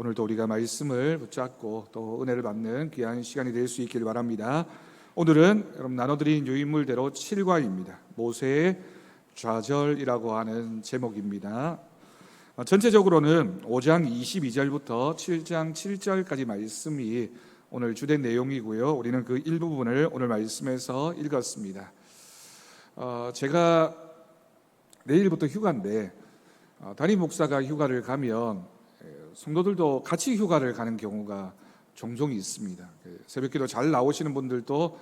오늘도 우리가 말씀을 붙잡고 또 은혜를 받는 귀한 시간이 될 수 있기를 바랍니다. 오늘은 여러분 나눠드린 유인물대로 7과입니다. 모세의 좌절이라고 하는 제목입니다. 전체적으로는 5장 22절부터 7장 7절까지 말씀이 오늘 주된 내용이고요. 우리는 그 일부분을 오늘 말씀에서 읽었습니다. 제가 내일부터 휴가인데 담임 목사가 휴가를 가면 성도들도 같이 휴가를 가는 경우가 종종 있습니다. 새벽기도 잘 나오시는 분들도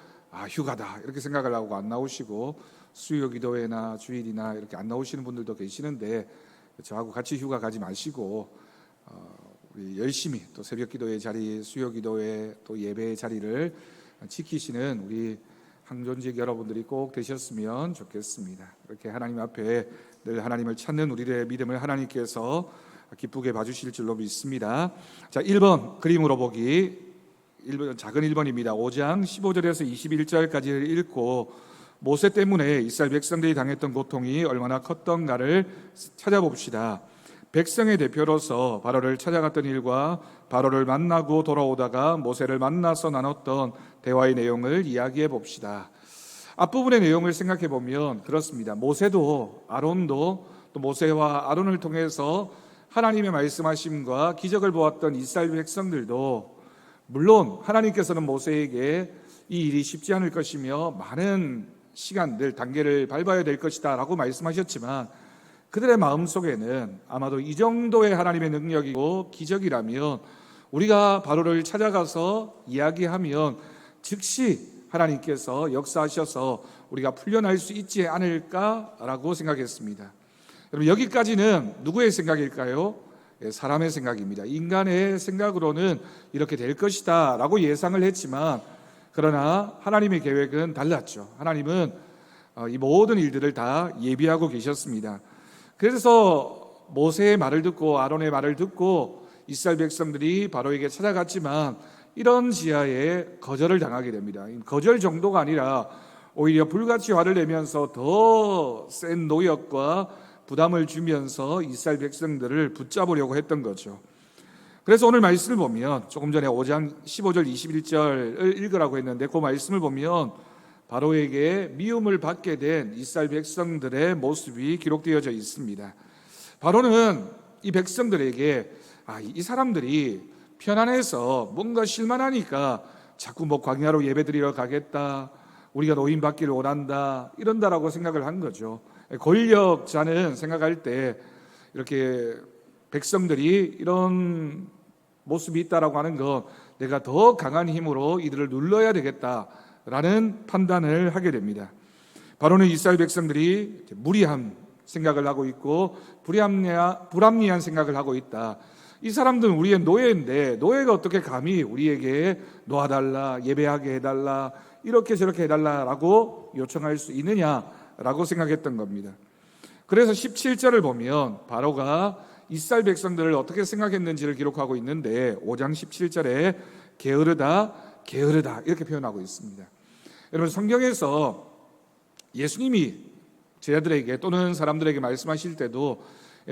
휴가다 이렇게 생각을 하고 안 나오시고, 수요 기도회나 주일이나 이렇게 안 나오시는 분들도 계시는데 저하고 같이 휴가 가지 마시고 우리 열심히 또 새벽기도회 자리, 수요 기도회 또 예배의 자리를 지키시는 우리 항존직 여러분들이 꼭 되셨으면 좋겠습니다. 이렇게 하나님 앞에 늘 하나님을 찾는 우리의 믿음을 하나님께서 기쁘게 봐주실 줄로 믿습니다. 자, 1번 그림으로 보기. 1번, 작은 1번입니다. 5장 15절에서 21절까지를 읽고 모세 때문에 이스라엘 백성들이 당했던 고통이 얼마나 컸던가를 찾아봅시다. 백성의 대표로서 바로를 찾아갔던 일과 바로를 만나고 돌아오다가 모세를 만나서 나눴던 대화의 내용을 이야기해 봅시다. 앞부분의 내용을 생각해 보면 그렇습니다. 모세도 아론도 또 모세와 아론을 통해서 하나님의 말씀하심과 기적을 보았던 이스라엘 백성들도 물론 하나님께서는 모세에게 이 일이 쉽지 않을 것이며 많은 시간들, 단계를 밟아야 될 것이다 라고 말씀하셨지만 그들의 마음속에는 아마도 이 정도의 하나님의 능력이고 기적이라면 우리가 바로를 찾아가서 이야기하면 즉시 하나님께서 역사하셔서 우리가 풀려날 수 있지 않을까라고 생각했습니다. 여러분, 여기까지는 누구의 생각일까요? 사람의 생각입니다. 인간의 생각으로는 이렇게 될 것이다 라고 예상을 했지만, 그러나 하나님의 계획은 달랐죠. 하나님은 이 모든 일들을 다 예비하고 계셨습니다. 그래서 모세의 말을 듣고 아론의 말을 듣고 이스라엘 백성들이 바로에게 찾아갔지만 이런 지하에 거절을 당하게 됩니다. 거절 정도가 아니라 오히려 불같이 화를 내면서 더 센 노역과 부담을 주면서 이스라엘 백성들을 붙잡으려고 했던 거죠. 그래서 오늘 말씀을 보면 조금 전에 5장 15절 21절을 읽으라고 했는데 그 말씀을 보면 바로에게 미움을 받게 된 이스라엘 백성들의 모습이 기록되어져 있습니다. 바로는 이 백성들에게 이 사람들이 편안해서 뭔가 실만하니까 자꾸 광야로 예배드리러 가겠다, 우리가 노임받기를 원한다 이런다라고 생각을 한 거죠. 권력자는 생각할 때 이렇게 백성들이 이런 모습이 있다라고 하는 건 내가 더 강한 힘으로 이들을 눌러야 되겠다라는 판단을 하게 됩니다. 바로는 이스라엘 백성들이 무리한 생각을 하고 있고 불합리한 생각을 하고 있다. 이 사람들은 우리의 노예인데 노예가 어떻게 감히 우리에게 놓아달라, 예배하게 해달라, 이렇게 저렇게 해달라라고 요청할 수 있느냐라고 생각했던 겁니다. 그래서 17절을 보면 바로가 이스라엘 백성들을 어떻게 생각했는지를 기록하고 있는데 5장 17절에 게으르다 게으르다 이렇게 표현하고 있습니다. 여러분, 성경에서 예수님이 제자들에게 또는 사람들에게 말씀하실 때도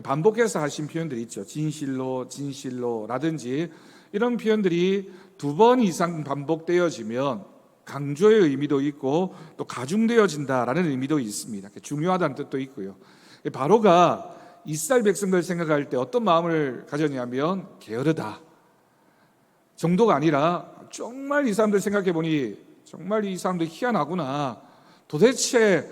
반복해서 하신 표현들이 있죠. 진실로 진실로라든지 이런 표현들이 2번 이상 반복되어지면 강조의 의미도 있고 또 가중되어진다라는 의미도 있습니다. 중요하다는 뜻도 있고요. 바로가 이스라엘 백성들 생각할 때 어떤 마음을 가졌냐면 게으르다 정도가 아니라 정말 이 사람들 생각해 보니 정말 이 사람들 희한하구나, 도대체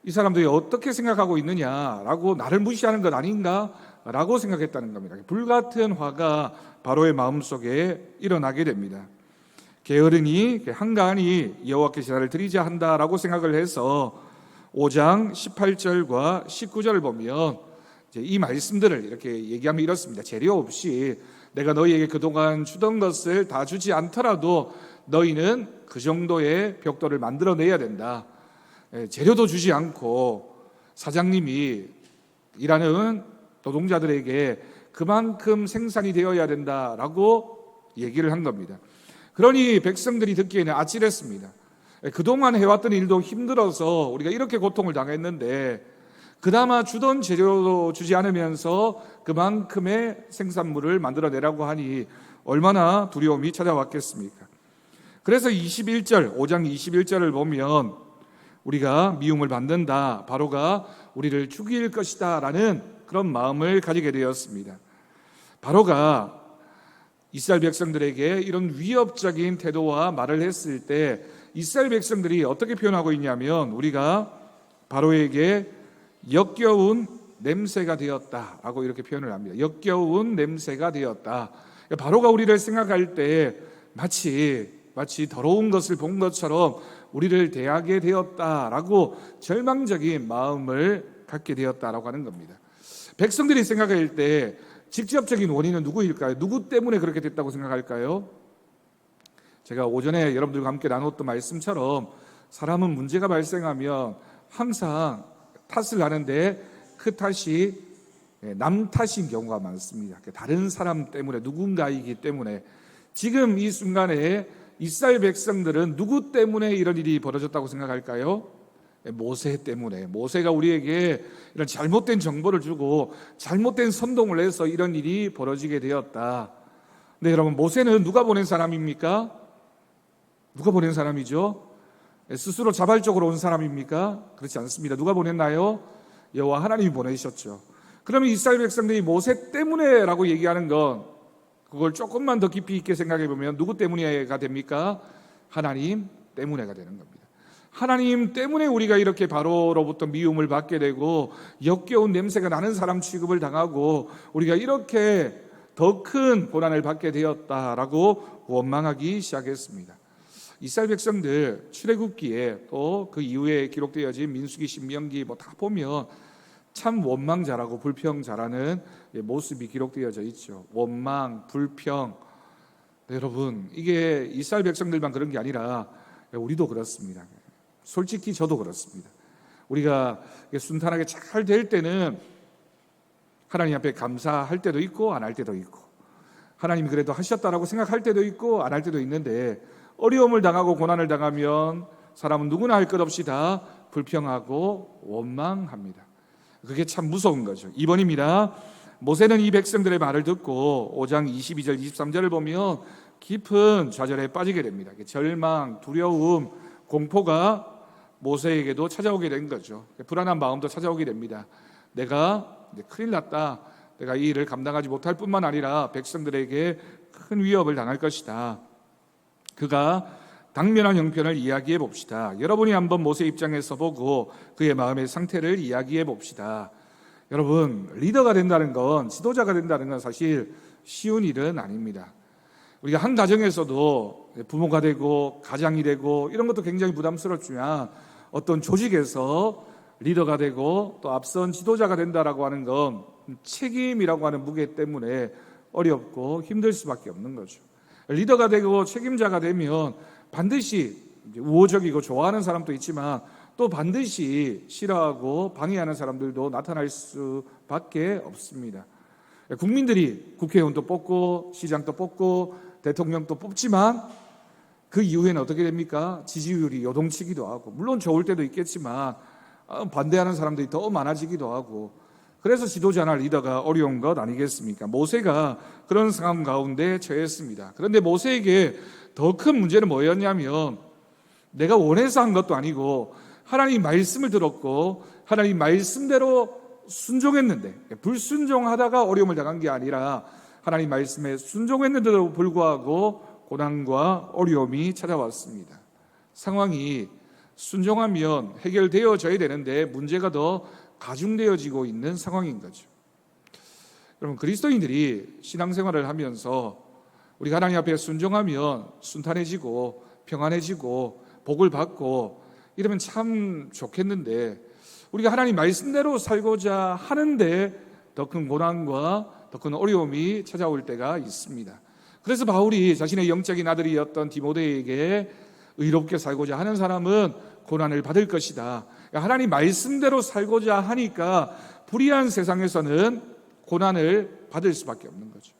이 사람들이 어떻게 생각하고 있느냐라고 나를 무시하는 것 아닌가 라고 생각했다는 겁니다. 불같은 화가 바로의 마음속에 일어나게 됩니다. 게으르니 한가하니 여호와께 제사를 드리자 한다라고 생각을 해서 5장 18절과 19절을 보면 이 말씀들을 이렇게 얘기하면 이렇습니다. 재료 없이 내가 너희에게 그동안 주던 것을 다 주지 않더라도 너희는 그 정도의 벽돌을 만들어내야 된다. 재료도 주지 않고 사장님이 일하는 노동자들에게 그만큼 생산이 되어야 된다라고 얘기를 한 겁니다. 그러니 백성들이 듣기에는 아찔했습니다. 그동안 해왔던 일도 힘들어서 우리가 이렇게 고통을 당했는데 그나마 주던 재료도 주지 않으면서 그만큼의 생산물을 만들어내라고 하니 얼마나 두려움이 찾아왔겠습니까? 그래서 5장 21절을 보면 우리가 미움을 받는다, 바로가 우리를 죽일 것이다 라는 그런 마음을 가지게 되었습니다. 바로가 이스라엘 백성들에게 이런 위협적인 태도와 말을 했을 때 이스라엘 백성들이 어떻게 표현하고 있냐면, 우리가 바로에게 역겨운 냄새가 되었다라고 이렇게 표현을 합니다. 역겨운 냄새가 되었다. 바로가 우리를 생각할 때 마치 더러운 것을 본 것처럼 우리를 대하게 되었다라고 절망적인 마음을 갖게 되었다라고 하는 겁니다. 백성들이 생각할 때 직접적인 원인은 누구일까요? 누구 때문에 그렇게 됐다고 생각할까요? 제가 오전에 여러분들과 함께 나눴던 말씀처럼 사람은 문제가 발생하면 항상 탓을 하는데 그 탓이 남 탓인 경우가 많습니다. 다른 사람 때문에, 누군가이기 때문에. 지금 이 순간에 이스라엘 백성들은 누구 때문에 이런 일이 벌어졌다고 생각할까요? 모세 때문에. 모세가 우리에게 이런 잘못된 정보를 주고 잘못된 선동을 해서 이런 일이 벌어지게 되었다. 네, 여러분, 모세는 누가 보낸 사람입니까? 누가 보낸 사람이죠? 스스로 자발적으로 온 사람입니까? 그렇지 않습니다. 누가 보냈나요? 여호와 하나님이 보내셨죠. 그러면 이스라엘 백성들이 모세 때문에라고 얘기하는 건, 그걸 조금만 더 깊이 있게 생각해 보면 누구 때문에가 됩니까? 하나님 때문에가 되는 겁니다. 하나님 때문에 우리가 이렇게 바로로부터 미움을 받게 되고 역겨운 냄새가 나는 사람 취급을 당하고 우리가 이렇게 더 큰 고난을 받게 되었다라고 원망하기 시작했습니다. 이스라엘 백성들 출애굽기에 또 그 이후에 기록되어진 민수기, 신명기 다 보면 참 원망자라고 불평자라는 모습이 기록되어져 있죠. 원망, 불평. 네, 여러분, 이게 이스라엘 백성들만 그런 게 아니라 우리도 그렇습니다. 솔직히 저도 그렇습니다. 우리가 순탄하게 잘 될 때는 하나님 앞에 감사할 때도 있고 안 할 때도 있고, 하나님이 그래도 하셨다라고 생각할 때도 있고 안 할 때도 있는데, 어려움을 당하고 고난을 당하면 사람은 누구나 할 것 없이 다 불평하고 원망합니다. 그게 참 무서운 거죠. 2번입니다. 모세는 이 백성들의 말을 듣고 5장 22절 23절을 보면 깊은 좌절에 빠지게 됩니다. 절망, 두려움, 공포가 모세에게도 찾아오게 된 거죠. 불안한 마음도 찾아오게 됩니다. 내가 큰일 났다. 내가 이 일을 감당하지 못할 뿐만 아니라 백성들에게 큰 위협을 당할 것이다. 그가 당면한 형편을 이야기해 봅시다. 여러분이 한번 모세 입장에서 보고 그의 마음의 상태를 이야기해 봅시다. 여러분, 리더가 된다는 건, 지도자가 된다는 건 사실 쉬운 일은 아닙니다. 우리가 한 가정에서도 부모가 되고 가장이 되고 이런 것도 굉장히 부담스럽지만, 어떤 조직에서 리더가 되고 또 앞선 지도자가 된다라고 하는 건 책임이라고 하는 무게 때문에 어렵고 힘들 수밖에 없는 거죠. 리더가 되고 책임자가 되면 반드시 우호적이고 좋아하는 사람도 있지만 또 반드시 싫어하고 방해하는 사람들도 나타날 수밖에 없습니다. 국민들이 국회의원도 뽑고 시장도 뽑고 대통령도 뽑지만 그 이후에는 어떻게 됩니까? 지지율이 요동치기도 하고, 물론 좋을 때도 있겠지만 반대하는 사람들이 더 많아지기도 하고, 그래서 지도자나 리더가 어려운 것 아니겠습니까? 모세가 그런 상황 가운데 처했습니다. 그런데 모세에게 더 큰 문제는 뭐였냐면, 내가 원해서 한 것도 아니고 하나님 말씀을 들었고 하나님 말씀대로 순종했는데, 불순종하다가 어려움을 당한 게 아니라 하나님 말씀에 순종했는데도 불구하고 고난과 어려움이 찾아왔습니다. 상황이 순종하면 해결되어져야 되는데 문제가 더 가중되어지고 있는 상황인 거죠. 여러분, 그리스도인들이 신앙생활을 하면서 우리가 하나님 앞에 순종하면 순탄해지고 평안해지고 복을 받고 이러면 참 좋겠는데, 우리가 하나님 말씀대로 살고자 하는데 더 큰 고난과 더 큰 어려움이 찾아올 때가 있습니다. 그래서 바울이 자신의 영적인 아들이었던 디모데에게 의롭게 살고자 하는 사람은 고난을 받을 것이다. 하나님 말씀대로 살고자 하니까 불의한 세상에서는 고난을 받을 수밖에 없는 거죠.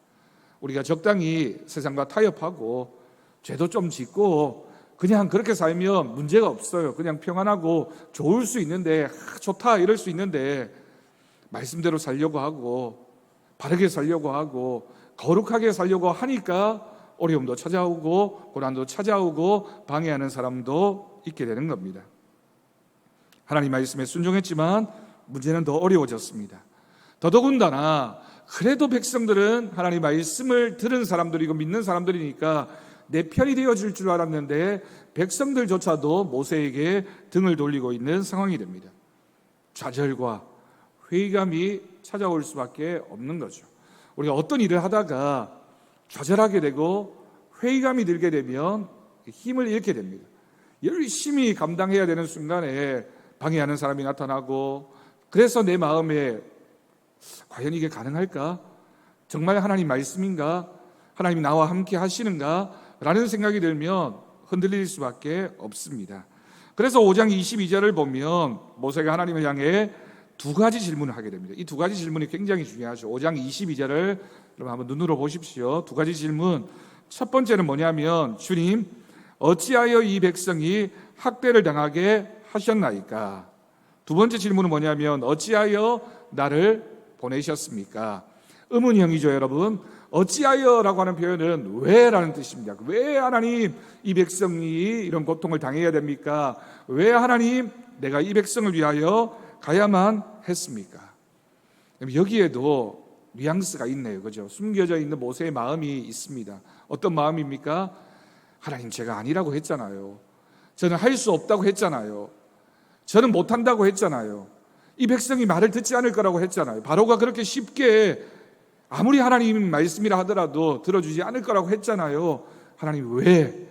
우리가 적당히 세상과 타협하고 죄도 좀 짓고 그냥 그렇게 살면 문제가 없어요. 그냥 평안하고 좋을 수 있는데, 좋다 이럴 수 있는데, 말씀대로 살려고 하고 바르게 살려고 하고 거룩하게 살려고 하니까 어려움도 찾아오고 고난도 찾아오고 방해하는 사람도 있게 되는 겁니다. 하나님 말씀에 순종했지만 문제는 더 어려워졌습니다. 더더군다나 그래도 백성들은 하나님 말씀을 들은 사람들이고 믿는 사람들이니까 내 편이 되어줄 줄 알았는데 백성들조차도 모세에게 등을 돌리고 있는 상황이 됩니다. 좌절과 회의감이 찾아올 수밖에 없는 거죠. 우리가 어떤 일을 하다가 좌절하게 되고 회의감이 들게 되면 힘을 잃게 됩니다. 열심히 감당해야 되는 순간에 방해하는 사람이 나타나고, 그래서 내 마음에 과연 이게 가능할까? 정말 하나님 말씀인가? 하나님이 나와 함께 하시는가? 라는 생각이 들면 흔들릴 수밖에 없습니다. 그래서 5장 22절을 보면 모세가 하나님을 향해 두 가지 질문을 하게 됩니다. 이 두 가지 질문이 굉장히 중요하죠. 5장 22절을 여러분 한번 눈으로 보십시오. 두 가지 질문. 첫 번째는 뭐냐면, 주님, 어찌하여 이 백성이 학대를 당하게 하셨나이까? 두 번째 질문은 뭐냐면, 어찌하여 나를 보내셨습니까? 의문형이죠, 여러분. 어찌하여라고 하는 표현은 왜라는 뜻입니다. 왜 하나님 이 백성이 이런 고통을 당해야 됩니까? 왜 하나님 내가 이 백성을 위하여 가야만 했습니까? 여기에도 뉘앙스가 있네요. 그죠? 숨겨져 있는 모세의 마음이 있습니다. 어떤 마음입니까? 하나님, 제가 아니라고 했잖아요. 저는 할 수 없다고 했잖아요. 저는 못한다고 했잖아요. 이 백성이 말을 듣지 않을 거라고 했잖아요. 바로가 그렇게 쉽게 아무리 하나님 말씀이라 하더라도 들어주지 않을 거라고 했잖아요. 하나님 왜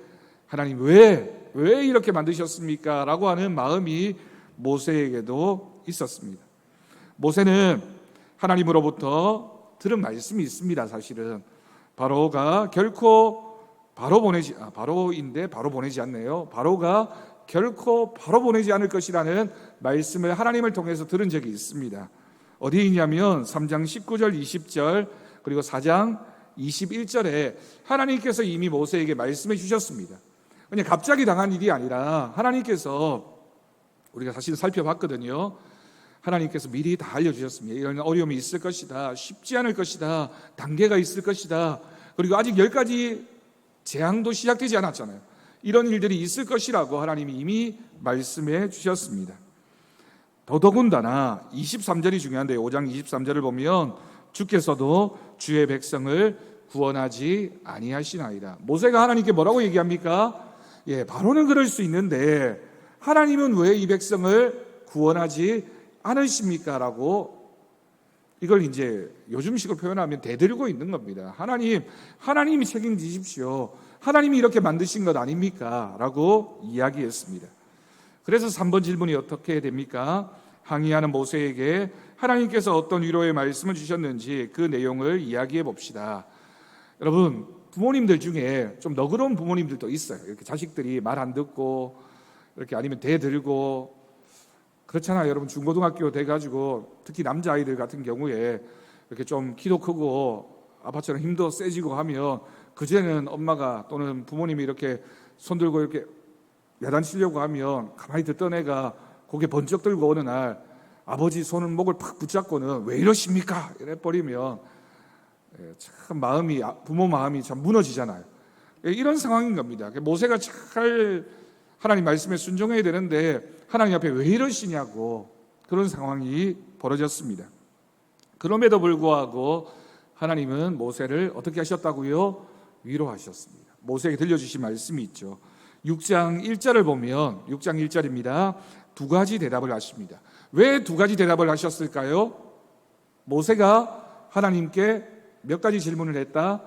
이렇게 만드셨습니까? 라고 하는 마음이 모세에게도 있었습니다. 모세는 하나님으로부터 들은 말씀이 있습니다. 사실은 바로가 결코 바로 보내지 않네요. 바로가 결코 바로 보내지 않을 것이라는 말씀을 하나님을 통해서 들은 적이 있습니다. 어디에 있냐면 3장 19절 20절 그리고 4장 21절에 하나님께서 이미 모세에게 말씀해 주셨습니다. 그냥 갑자기 당한 일이 아니라 하나님께서, 우리가 사실 살펴봤거든요. 하나님께서 미리 다 알려주셨습니다. 이런 어려움이 있을 것이다, 쉽지 않을 것이다, 단계가 있을 것이다, 그리고 아직 10가지 재앙도 시작되지 않았잖아요. 이런 일들이 있을 것이라고 하나님이 이미 말씀해 주셨습니다. 더더군다나 23절이 중요한데요. 5장 23절을 보면 주께서도 주의 백성을 구원하지 아니하시나이다. 모세가 하나님께 뭐라고 얘기합니까? 바로는 그럴 수 있는데 하나님은 왜 이 백성을 구원하지 않으십니까? 라고, 이걸 이제 요즘식으로 표현하면 대들고 있는 겁니다. 하나님이 책임지십시오. 하나님이 이렇게 만드신 것 아닙니까? 라고 이야기했습니다. 그래서 3번 질문이 어떻게 됩니까? 항의하는 모세에게 하나님께서 어떤 위로의 말씀을 주셨는지 그 내용을 이야기해 봅시다. 여러분, 부모님들 중에 좀 너그러운 부모님들도 있어요. 이렇게 자식들이 말 안 듣고 이렇게 아니면 대들고 그렇잖아요. 여러분, 중고등학교 돼가지고 특히 남자아이들 같은 경우에 이렇게 좀 키도 크고 아빠처럼 힘도 세지고 하면 그제는 엄마가 또는 부모님이 이렇게 손들고 이렇게 야단치려고 하면 가만히 듣던 애가 고개 번쩍 들고 어느 날 아버지 손은 목을 팍 붙잡고는 왜 이러십니까? 이래 버리면 참 부모 마음이 참 무너지잖아요. 이런 상황인 겁니다. 모세가 잘 하나님 말씀에 순종해야 되는데 하나님 앞에 왜 이러시냐고, 그런 상황이 벌어졌습니다. 그럼에도 불구하고 하나님은 모세를 어떻게 하셨다고요? 위로하셨습니다. 모세에게 들려주신 말씀이 있죠. 6장 1절을 보면 6장 1절입니다. 두 가지 대답을 하십니다. 왜 두 가지 대답을 하셨을까요? 모세가 하나님께 몇 가지 질문을 했다?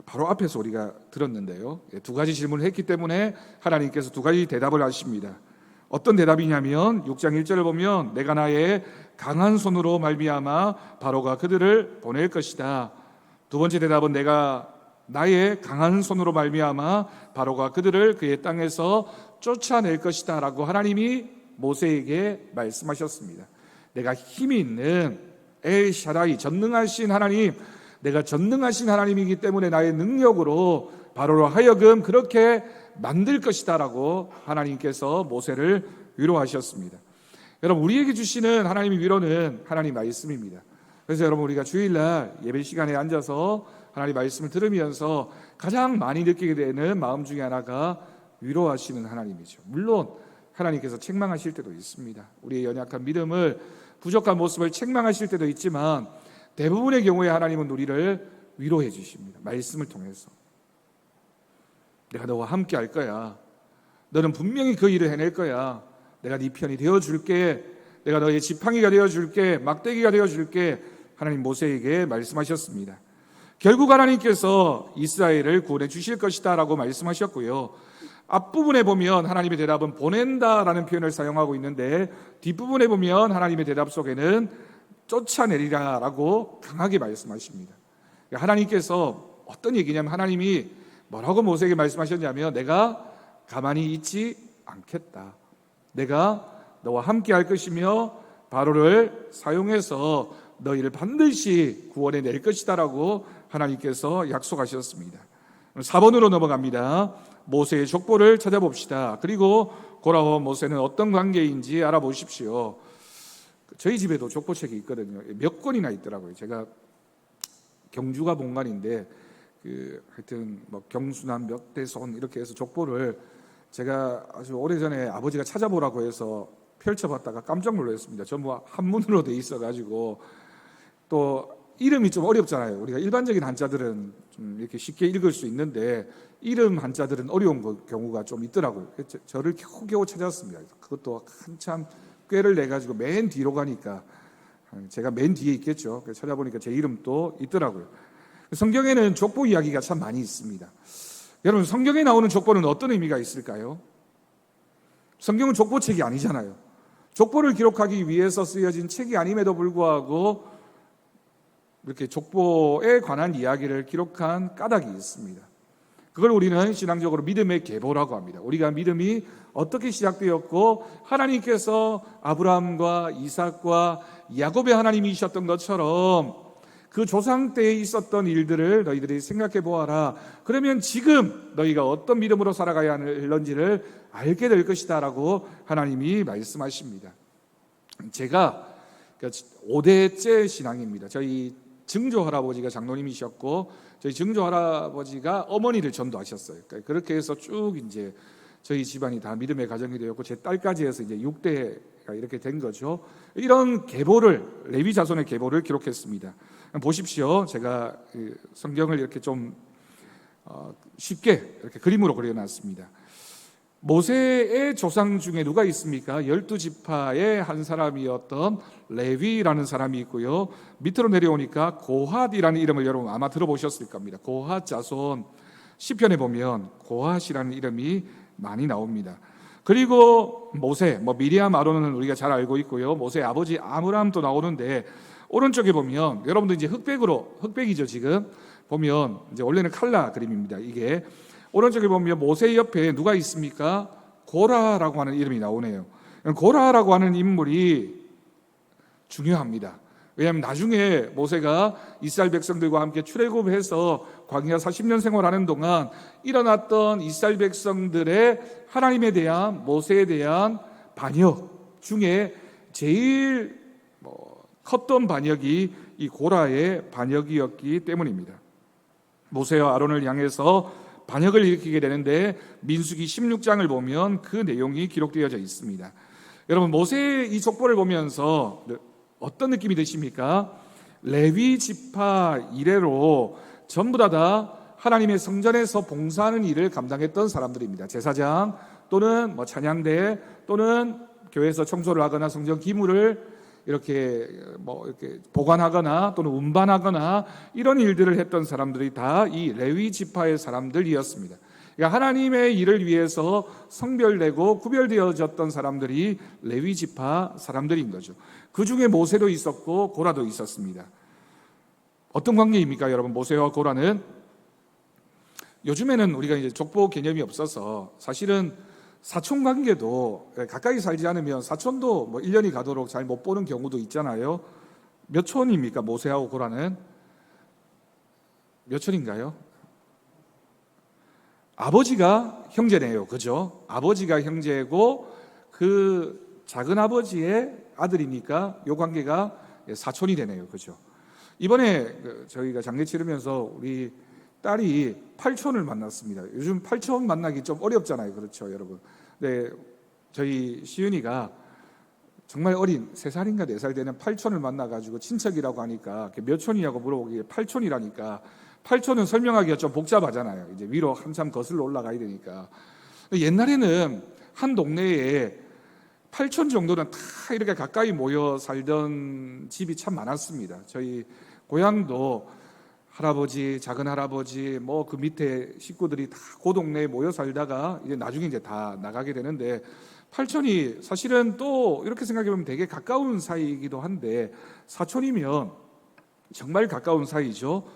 바로 앞에서 우리가 들었는데요. 두 가지 질문을 했기 때문에 하나님께서 두 가지 대답을 하십니다. 어떤 대답이냐면 6장 1절을 보면 내가 나의 강한 손으로 말미암아 바로가 그들을 보낼 것이다. 두 번째 대답은 내가 나의 강한 손으로 말미암아 바로가 그들을 그의 땅에서 쫓아낼 것이다 라고 하나님이 모세에게 말씀하셨습니다. 내가 힘이 있는 엘 샤다이, 전능하신 하나님, 내가 전능하신 하나님이기 때문에 나의 능력으로 바로로 하여금 그렇게 만들 것이다라고 하나님께서 모세를 위로하셨습니다. 여러분, 우리에게 주시는 하나님의 위로는 하나님 말씀입니다. 그래서 여러분, 우리가 주일날 예배 시간에 앉아서 하나님 말씀을 들으면서 가장 많이 느끼게 되는 마음 중에 하나가 위로하시는 하나님이죠. 물론 하나님께서 책망하실 때도 있습니다. 우리의 연약한 믿음을, 부족한 모습을 책망하실 때도 있지만 대부분의 경우에 하나님은 우리를 위로해 주십니다. 말씀을 통해서. 내가 너와 함께 할 거야. 너는 분명히 그 일을 해낼 거야. 내가 네 편이 되어줄게. 내가 너의 지팡이가 되어줄게. 막대기가 되어줄게. 하나님 모세에게 말씀하셨습니다. 결국 하나님께서 이스라엘을 구원해 주실 것이다 라고 말씀하셨고요. 앞부분에 보면 하나님의 대답은 보낸다라는 표현을 사용하고 있는데 뒷부분에 보면 하나님의 대답 속에는 쫓아내리라 라고 강하게 말씀하십니다. 하나님께서 어떤 얘기냐면, 하나님이 뭐라고 모세에게 말씀하셨냐면, 내가 가만히 있지 않겠다. 내가 너와 함께 할 것이며 바로를 사용해서 너희를 반드시 구원해 낼 것이다 라고 하나님께서 약속하셨습니다. 4번으로 넘어갑니다. 모세의 족보를 찾아봅시다. 그리고 고라와 모세는 어떤 관계인지 알아보십시오. 저희 집에도 족보책이 있거든요. 몇 권이나 있더라고요. 제가 경주가 본관인데 하여튼 뭐 경수남 몇 대손 이렇게 해서 족보를 제가 아주 오래전에 아버지가 찾아보라고 해서 펼쳐봤다가 깜짝 놀랐습니다. 전부 한문으로 돼 있어가지고, 또 이름이 좀 어렵잖아요. 우리가 일반적인 한자들은 좀 이렇게 쉽게 읽을 수 있는데 이름 한자들은 어려운 경우가 좀 있더라고요. 저를 겨우겨우 찾았습니다. 그것도 한참 꾀를 내가지고 맨 뒤로 가니까 제가 맨 뒤에 있겠죠. 그래서 찾아보니까 제 이름도 있더라고요. 성경에는 족보 이야기가 참 많이 있습니다. 여러분, 성경에 나오는 족보는 어떤 의미가 있을까요? 성경은 족보책이 아니잖아요. 족보를 기록하기 위해서 쓰여진 책이 아님에도 불구하고 이렇게 족보에 관한 이야기를 기록한 까닭이 있습니다. 그걸 우리는 신앙적으로 믿음의 계보라고 합니다. 우리가 믿음이 어떻게 시작되었고 하나님께서 아브라함과 이삭과 야곱의 하나님이셨던 것처럼 그 조상 때에 있었던 일들을 너희들이 생각해 보아라. 그러면 지금 너희가 어떤 믿음으로 살아가야 하는지를 알게 될 것이다 라고 하나님이 말씀하십니다. 제가 5대째 신앙입니다. 저희 증조 할아버지가 장로님이셨고 저희 증조 할아버지가 어머니를 전도하셨어요. 그렇게 해서 쭉 이제 저희 집안이 다 믿음의 가정이 되었고 제 딸까지 해서 이제 6대가 이렇게 된 거죠. 이런 계보를, 레위 자손의 계보를 기록했습니다. 보십시오. 제가 성경을 이렇게 좀 쉽게 이렇게 그림으로 그려놨습니다. 모세의 조상 중에 누가 있습니까? 12지파의 한 사람이었던 레위라는 사람이 있고요. 밑으로 내려오니까 고핫이라는 이름을 여러분 아마 들어보셨을 겁니다. 고핫 자손, 시편에 보면 고핫이라는 이름이 많이 나옵니다. 그리고 모세, 미리암, 아론은 우리가 잘 알고 있고요. 모세의 아버지 아므람도 나오는데 오른쪽에 보면 여러분들 이제 흑백이죠 지금 보면 이제 원래는 칼라 그림입니다. 이게 오른쪽에 보면 모세 옆에 누가 있습니까? 고라라고 하는 이름이 나오네요. 고라라고 하는 인물이 중요합니다. 왜냐하면 나중에 모세가 이스라엘 백성들과 함께 출애굽해서 광야 40년 생활하는 동안 일어났던 이스라엘 백성들의 하나님에 대한, 모세에 대한 반역 중에 제일 컸던 반역이 이 고라의 반역이었기 때문입니다. 모세와 아론을 향해서 반역을 일으키게 되는데 민수기 16장을 보면 그 내용이 기록되어져 있습니다. 여러분, 모세의 이 족보를 보면서 어떤 느낌이 드십니까? 레위 지파 이래로 전부 다 하나님의 성전에서 봉사하는 일을 감당했던 사람들입니다. 제사장 또는 찬양대 또는 교회에서 청소를 하거나 성전 기물을 이렇게 보관하거나 또는 운반하거나 이런 일들을 했던 사람들이 다 이 레위 지파의 사람들이었습니다. 그러니까 하나님의 일을 위해서 성별되고 구별되어졌던 사람들이 레위 지파 사람들인 거죠. 그 중에 모세도 있었고 고라도 있었습니다. 어떤 관계입니까, 여러분? 모세와 고라는 요즘에는 우리가 이제 족보 개념이 없어서 사실은 사촌 관계도 가까이 살지 않으면 사촌도 1년이 가도록 잘 못 보는 경우도 있잖아요. 몇 촌입니까? 모세하고 고라는 몇 촌인가요? 아버지가 형제네요. 그죠? 아버지가 형제고 그 작은 아버지의 아들이니까 요 관계가 사촌이 되네요. 그죠? 이번에 저희가 장례 치르면서 우리 딸이 팔촌을 만났습니다. 요즘 팔촌 만나기 좀 어렵잖아요. 그렇죠, 여러분? 네, 저희 시은이가 정말 어린 3살인가 4살 되는 팔촌을 만나가지고 친척이라고 하니까 몇 촌이냐고 물어보기에 팔촌이라니까, 팔촌은 설명하기가 좀 복잡하잖아요. 이제 위로 한참 거슬러 올라가야 되니까. 옛날에는 한 동네에 8촌 정도는 다 이렇게 가까이 모여 살던 집이 참 많았습니다. 저희 고향도 할아버지, 작은 할아버지, 뭐 그 밑에 식구들이 다 그 동네에 모여 살다가 이제 나중에 이제 다 나가게 되는데, 8촌이 사실은 또 이렇게 생각해보면 되게 가까운 사이이기도 한데, 사촌이면 정말 가까운 사이죠.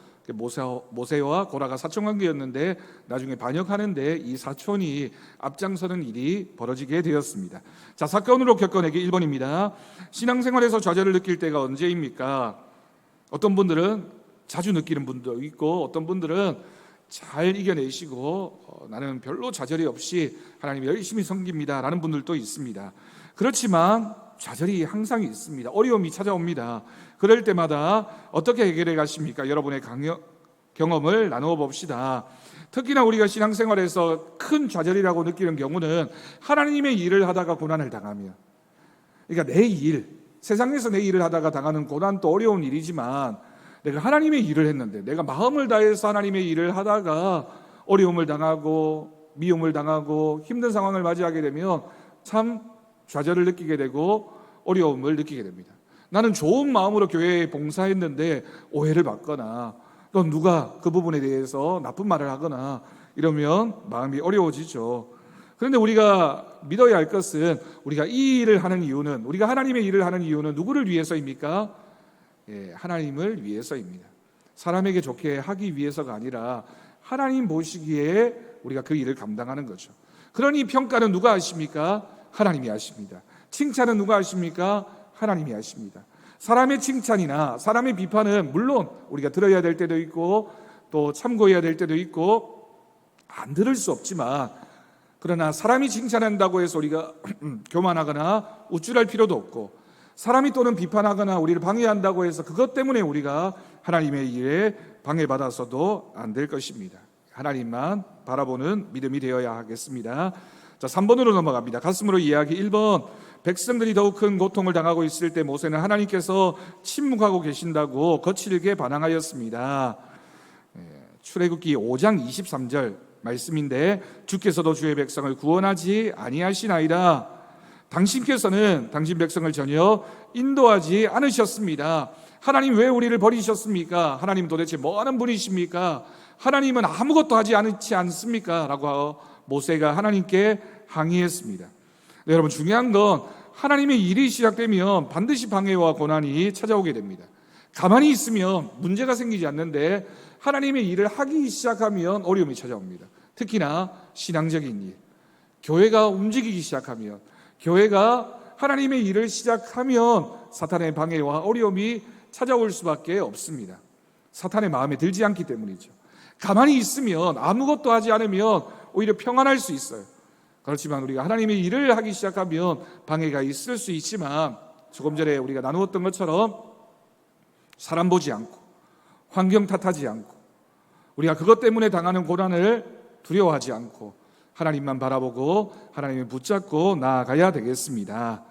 모세와 고라가 사촌 관계였는데 나중에 반역하는데 이 사촌이 앞장서는 일이 벌어지게 되었습니다. 자, 사건으로 겪어내기 1번입니다. 신앙생활에서 좌절을 느낄 때가 언제입니까? 어떤 분들은 자주 느끼는 분도 있고, 어떤 분들은 잘 이겨내시고 나는 별로 좌절이 없이 하나님 열심히 섬깁니다 라는 분들도 있습니다. 그렇지만 좌절이 항상 있습니다. 어려움이 찾아옵니다. 그럴 때마다 어떻게 해결해 가십니까? 여러분의 경험을 나누어 봅시다. 특히나 우리가 신앙생활에서 큰 좌절이라고 느끼는 경우는 하나님의 일을 하다가 고난을 당하며, 그러니까 내 일, 세상에서 내 일을 하다가 당하는 고난도 어려운 일이지만, 내가 하나님의 일을 했는데 내가 마음을 다해서 하나님의 일을 하다가 어려움을 당하고 미움을 당하고 힘든 상황을 맞이하게 되면 참 좌절을 느끼게 되고 어려움을 느끼게 됩니다. 나는 좋은 마음으로 교회에 봉사했는데 오해를 받거나 또 누가 그 부분에 대해서 나쁜 말을 하거나 이러면 마음이 어려워지죠. 그런데 우리가 믿어야 할 것은, 우리가 이 일을 하는 이유는, 우리가 하나님의 일을 하는 이유는 누구를 위해서입니까? 하나님을 위해서입니다. 사람에게 좋게 하기 위해서가 아니라 하나님 보시기에 우리가 그 일을 감당하는 거죠. 그러니 평가는 누가 하십니까? 하나님이 하십니다. 칭찬은 누가 하십니까? 하나님이 하십니다. 사람의 칭찬이나 사람의 비판은 물론 우리가 들어야 될 때도 있고 또 참고해야 될 때도 있고 안 들을 수 없지만, 그러나 사람이 칭찬한다고 해서 우리가 교만하거나 우쭐할 필요도 없고, 사람이 또는 비판하거나 우리를 방해한다고 해서 그것 때문에 우리가 하나님의 일에 방해받아서도 안 될 것입니다. 하나님만 바라보는 믿음이 되어야 하겠습니다. 자, 3번으로 넘어갑니다. 가슴으로 이야기 1번. 백성들이 더욱 큰 고통을 당하고 있을 때 모세는 하나님께서 침묵하고 계신다고 거칠게 반항하였습니다. 출애굽기 5장 23절 말씀인데, 주께서도 주의 백성을 구원하지 아니하시나이다. 당신께서는 당신 백성을 전혀 인도하지 않으셨습니다. 하나님 왜 우리를 버리셨습니까? 하나님 도대체 뭐 하는 분이십니까? 하나님은 아무것도 하지 않지 않습니까? 라고 모세가 하나님께 항의했습니다. 네, 여러분, 중요한 건 하나님의 일이 시작되면 반드시 방해와 고난이 찾아오게 됩니다. 가만히 있으면 문제가 생기지 않는데 하나님의 일을 하기 시작하면 어려움이 찾아옵니다. 특히나 신앙적인 일, 교회가 움직이기 시작하면, 교회가 하나님의 일을 시작하면 사탄의 방해와 어려움이 찾아올 수밖에 없습니다. 사탄의 마음에 들지 않기 때문이죠. 가만히 있으면, 아무것도 하지 않으면 오히려 평안할 수 있어요. 그렇지만 우리가 하나님의 일을 하기 시작하면 방해가 있을 수 있지만, 조금 전에 우리가 나누었던 것처럼 사람 보지 않고 환경 탓하지 않고 우리가 그것 때문에 당하는 고난을 두려워하지 않고 하나님만 바라보고 하나님을 붙잡고 나아가야 되겠습니다.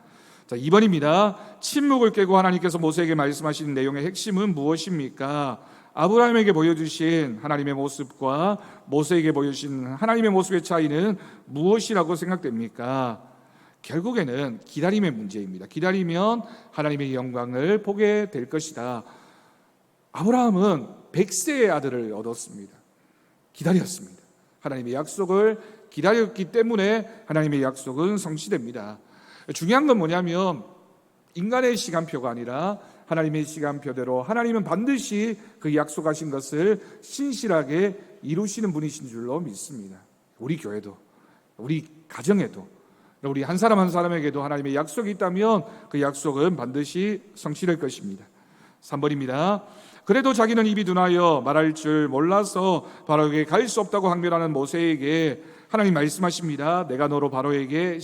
자, 2번입니다. 침묵을 깨고 하나님께서 모세에게 말씀하신 내용의 핵심은 무엇입니까? 아브라함에게 보여주신 하나님의 모습과 모세에게 보여주신 하나님의 모습의 차이는 무엇이라고 생각됩니까? 결국에는 기다림의 문제입니다. 기다리면 하나님의 영광을 보게 될 것이다. 아브라함은 100세의 아들을 얻었습니다. 기다렸습니다. 하나님의 약속을 기다렸기 때문에 하나님의 약속은 성취됩니다. 중요한 건 뭐냐면 인간의 시간표가 아니라 하나님의 시간표대로 하나님은 반드시 그 약속하신 것을 신실하게 이루시는 분이신 줄로 믿습니다. 우리 교회도, 우리 가정에도, 우리 한 사람 한 사람에게도 하나님의 약속이 있다면 그 약속은 반드시 성취될 것입니다. 3번입니다. 그래도 자기는 입이 둔하여 말할 줄 몰라서 바로에게 갈 수 없다고 항변하는 모세에게 하나님 말씀하십니다. 내가 너로 바로에게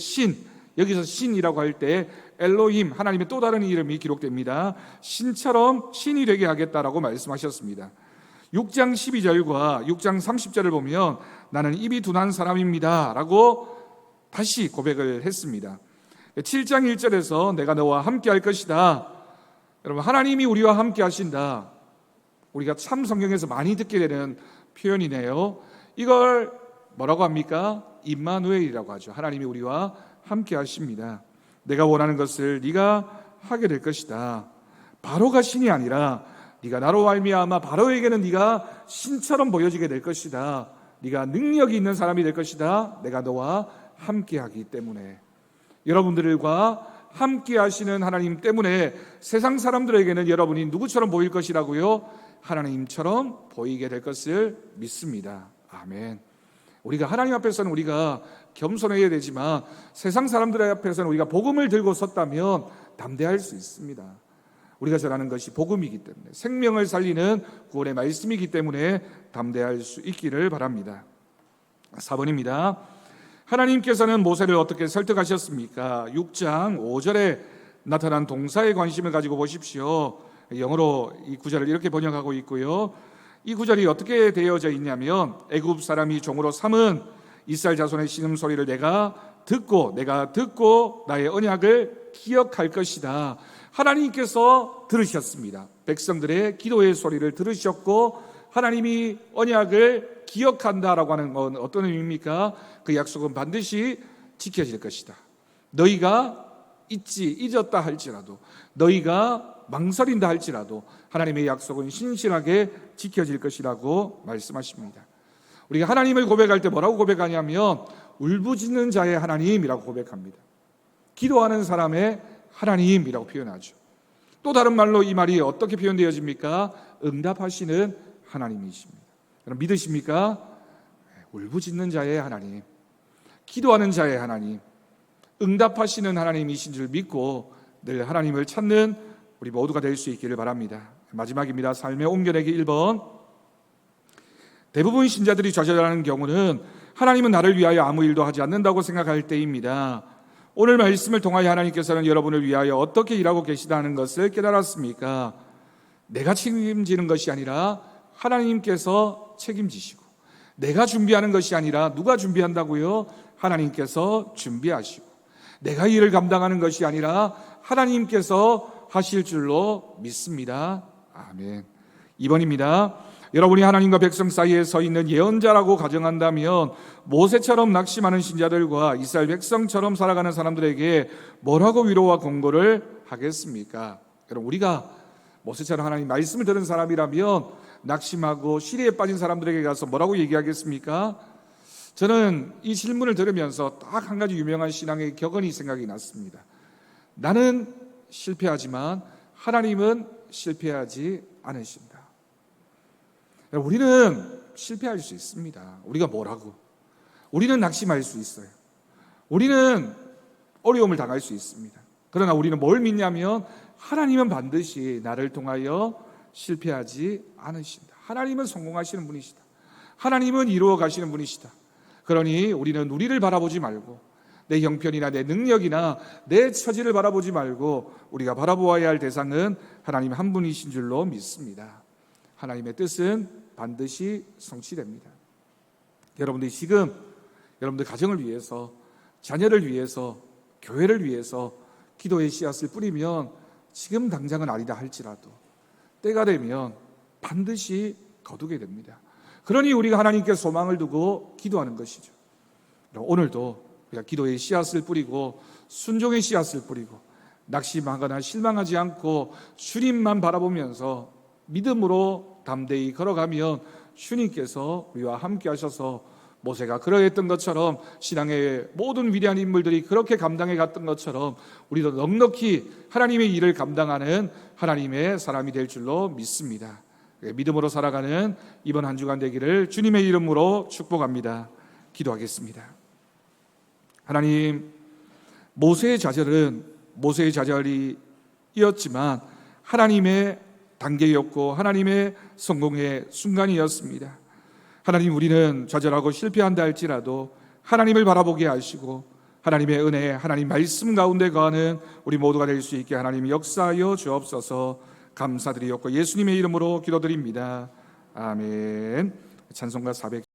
여기서 신이라고 할 때 엘로힘, 하나님의 또 다른 이름이 기록됩니다. 신처럼 신이 되게 하겠다라고 말씀하셨습니다. 6장 12절과 6장 30절을 보면 나는 입이 둔한 사람입니다 라고 다시 고백을 했습니다. 7장 1절에서 내가 너와 함께 할 것이다. 여러분, 하나님이 우리와 함께 하신다. 우리가 참 성경에서 많이 듣게 되는 표현이네요. 이걸 뭐라고 합니까? 임마누엘이라고 하죠. 하나님이 우리와 함께 하십니다. 내가 원하는 것을 네가 하게 될 것이다. 바로가 신이 아니라 네가 나로 말미암아 바로에게는 네가 신처럼 보여지게 될 것이다. 네가 능력이 있는 사람이 될 것이다. 내가 너와 함께 하기 때문에. 여러분들과 함께 하시는 하나님 때문에 세상 사람들에게는 여러분이 누구처럼 보일 것이라고요? 하나님처럼 보이게 될 것을 믿습니다. 아멘. 우리가 하나님 앞에서는 우리가 겸손해야 되지만 세상 사람들 앞에서는 우리가 복음을 들고 섰다면 담대할 수 있습니다. 우리가 전하는 것이 복음이기 때문에, 생명을 살리는 구원의 말씀이기 때문에 담대할 수 있기를 바랍니다. 4번입니다. 하나님께서는 모세를 어떻게 설득하셨습니까? 6장 5절에 나타난 동사에 관심을 가지고 보십시오. 영어로 이 구절을 이렇게 번역하고 있고요. 이 구절이 어떻게 되어져 있냐면 애굽 사람이 종으로 삼은 이스라엘 자손의 신음소리를 내가 듣고 나의 언약을 기억할 것이다. 하나님께서 들으셨습니다. 백성들의 기도의 소리를 들으셨고 하나님이 언약을 기억한다라고 하는 건 어떤 의미입니까? 그 약속은 반드시 지켜질 것이다. 너희가 잊었다 할지라도, 너희가 망설인다 할지라도 하나님의 약속은 신실하게 지켜질 것이라고 말씀하십니다. 우리가 하나님을 고백할 때 뭐라고 고백하냐면 울부짖는 자의 하나님이라고 고백합니다. 기도하는 사람의 하나님이라고 표현하죠. 또 다른 말로 이 말이 어떻게 표현되어집니까? 응답하시는 하나님이십니다. 여러분 믿으십니까? 울부짖는 자의 하나님, 기도하는 자의 하나님, 응답하시는 하나님이신 줄 믿고 늘 하나님을 찾는 우리 모두가 될 수 있기를 바랍니다. 마지막입니다. 삶의 옮겨내기 1번. 대부분 신자들이 좌절하는 경우는 하나님은 나를 위하여 아무 일도 하지 않는다고 생각할 때입니다. 오늘 말씀을 통하여 하나님께서는 여러분을 위하여 어떻게 일하고 계시다는 것을 깨달았습니까? 내가 책임지는 것이 아니라 하나님께서 책임지시고, 내가 준비하는 것이 아니라 누가 준비한다고요? 하나님께서 준비하시고, 내가 일을 감당하는 것이 아니라 하나님께서 하실 줄로 믿습니다. 아멘. 2번입니다. 여러분이 하나님과 백성 사이에 서 있는 예언자라고 가정한다면 모세처럼 낙심하는 신자들과 이스라엘 백성처럼 살아가는 사람들에게 뭐라고 위로와 권고를 하겠습니까? 여러분, 우리가 모세처럼 하나님 말씀을 들은 사람이라면 낙심하고 시리에 빠진 사람들에게 가서 뭐라고 얘기하겠습니까? 저는 이 질문을 들으면서 딱 한 가지 유명한 신앙의 격언이 생각이 났습니다. 나는 실패하지만 하나님은 실패하지 않으신다. 우리는 실패할 수 있습니다. 우리가 뭐라고? 우리는 낙심할 수 있어요. 우리는 어려움을 당할 수 있습니다. 그러나 우리는 뭘 믿냐면 하나님은 반드시 나를 통하여 실패하지 않으신다. 하나님은 성공하시는 분이시다. 하나님은 이루어 가시는 분이시다. 그러니 우리는 우리를 바라보지 말고 내 형편이나 내 능력이나 내 처지를 바라보지 말고 우리가 바라보아야 할 대상은 하나님 한 분이신 줄로 믿습니다. 하나님의 뜻은 반드시 성취됩니다. 여러분들이 지금 여러분들 가정을 위해서, 자녀를 위해서, 교회를 위해서 기도의 씨앗을 뿌리면 지금 당장은 아니다 할지라도 때가 되면 반드시 거두게 됩니다. 그러니 우리가 하나님께 소망을 두고 기도하는 것이죠. 오늘도 우리가 기도의 씨앗을 뿌리고 순종의 씨앗을 뿌리고 낙심하거나 실망하지 않고 주님만 바라보면서 믿음으로 담대히 걸어가면 주님께서 우리와 함께 하셔서 모세가 그러했던 것처럼 신앙의 모든 위대한 인물들이 그렇게 감당해 갔던 것처럼 우리도 넉넉히 하나님의 일을 감당하는 하나님의 사람이 될 줄로 믿습니다. 믿음으로 살아가는 이번 한 주간 되기를 주님의 이름으로 축복합니다. 기도하겠습니다. 하나님, 모세의 좌절은 모세의 좌절이었지만 하나님의 단계였고 하나님의 성공의 순간이었습니다. 하나님, 우리는 좌절하고 실패한다 할지라도 하나님을 바라보게 하시고 하나님의 은혜, 하나님 말씀 가운데 거하는 우리 모두가 될 수 있게 하나님 역사하여 주옵소서. 감사드리옵고 예수님의 이름으로 기도드립니다. 아멘. 찬송가 400